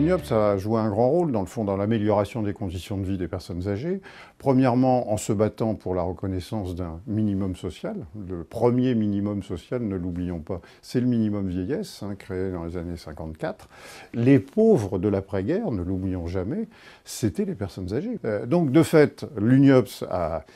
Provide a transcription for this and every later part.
L'UNIOPS a joué un grand rôle, dans le fond, dans l'amélioration des conditions de vie des personnes âgées. Premièrement, en se battant pour la reconnaissance d'un minimum social. Le premier minimum social, ne l'oublions pas, c'est le minimum vieillesse, créé dans les années 54. Les pauvres de l'après-guerre, ne l'oublions jamais, c'était les personnes âgées. Donc, de fait, l'UNIOPS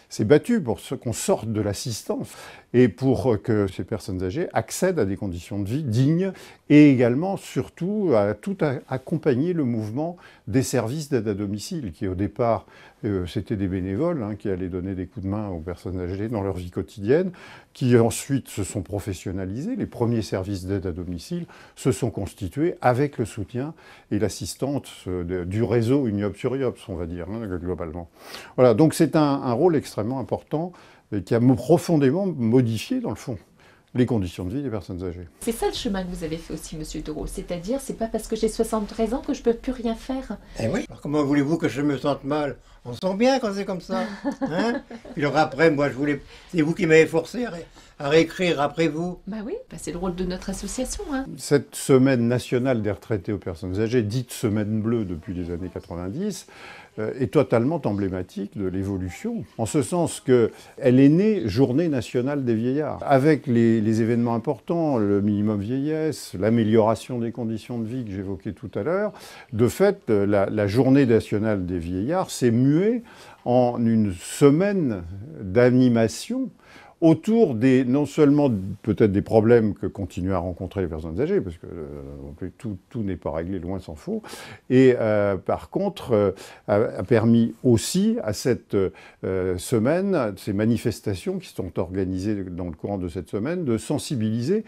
s'est battue pour qu'on sorte de l'assistance et pour que ces personnes âgées accèdent à des conditions de vie dignes et également, surtout, à tout accompagner le mouvement des services d'aide à domicile qui, au départ, c'était des bénévoles qui allaient donner des coups de main aux personnes âgées dans leur vie quotidienne, qui ensuite se sont professionnalisés. Les premiers services d'aide à domicile se sont constitués avec le soutien et l'assistance du réseau UNIOPS-URIOPS, on va dire, globalement. Voilà, donc c'est un rôle extrêmement important qui a profondément modifié, dans le fond, les conditions de vie des personnes âgées. C'est ça le chemin que vous avez fait aussi, Monsieur Dereau. C'est-à-dire, c'est pas parce que j'ai 73 ans que je peux plus rien faire. Eh oui. Alors comment voulez-vous que je me sente mal? On se sent bien quand c'est comme ça. Puis alors après, moi, c'est vous qui m'avez forcé à réécrire après vous. Bah oui, c'est le rôle de notre association. Cette semaine nationale des retraités aux personnes âgées, dite semaine bleue depuis les années 90, est totalement emblématique de l'évolution, en ce sens qu'elle est née Journée nationale des vieillards, avec les événements importants, le minimum vieillesse, l'amélioration des conditions de vie que j'évoquais tout à l'heure. De fait, la Journée nationale des vieillards s'est muée en une semaine d'animation autour non seulement peut-être des problèmes que continuent à rencontrer les personnes âgées, parce que tout n'est pas réglé, loin s'en faut, et par contre a permis aussi à cette semaine, ces manifestations qui sont organisées dans le courant de cette semaine, de sensibiliser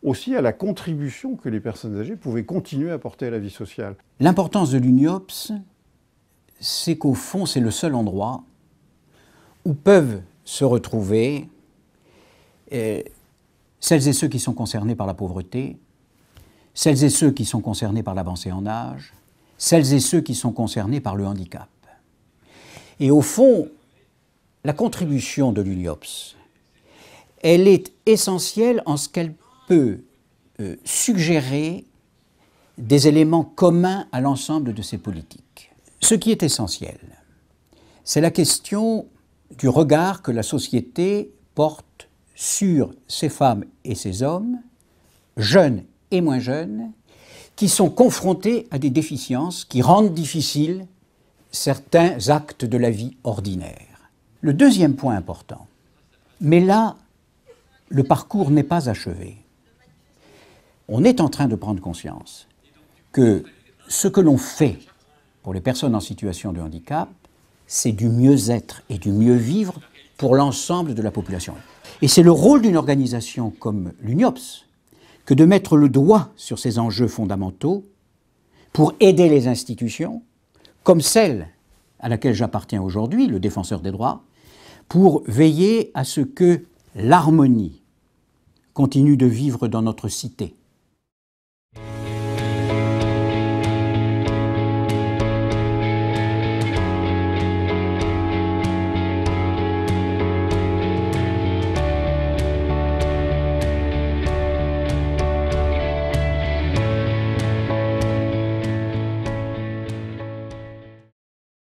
aussi à la contribution que les personnes âgées pouvaient continuer à apporter à la vie sociale. L'importance de l'UNIOPS, c'est qu'au fond, c'est le seul endroit où peuvent se retrouver celles et ceux qui sont concernés par la pauvreté, celles et ceux qui sont concernés par l'avancée en âge, celles et ceux qui sont concernés par le handicap. Et au fond, la contribution de l'UNIOPS, elle est essentielle en ce qu'elle peut suggérer des éléments communs à l'ensemble de ces politiques. Ce qui est essentiel, c'est la question du regard que la société porte sur ces femmes et ces hommes, jeunes et moins jeunes, qui sont confrontés à des déficiences qui rendent difficiles certains actes de la vie ordinaire. Le deuxième point important, mais là, le parcours n'est pas achevé. On est en train de prendre conscience que ce que l'on fait pour les personnes en situation de handicap, c'est du mieux-être et du mieux-vivre pour l'ensemble de la population. Et c'est le rôle d'une organisation comme l'UNIOPS que de mettre le doigt sur ces enjeux fondamentaux pour aider les institutions, comme celle à laquelle j'appartiens aujourd'hui, le défenseur des droits, pour veiller à ce que l'harmonie continue de vivre dans notre cité,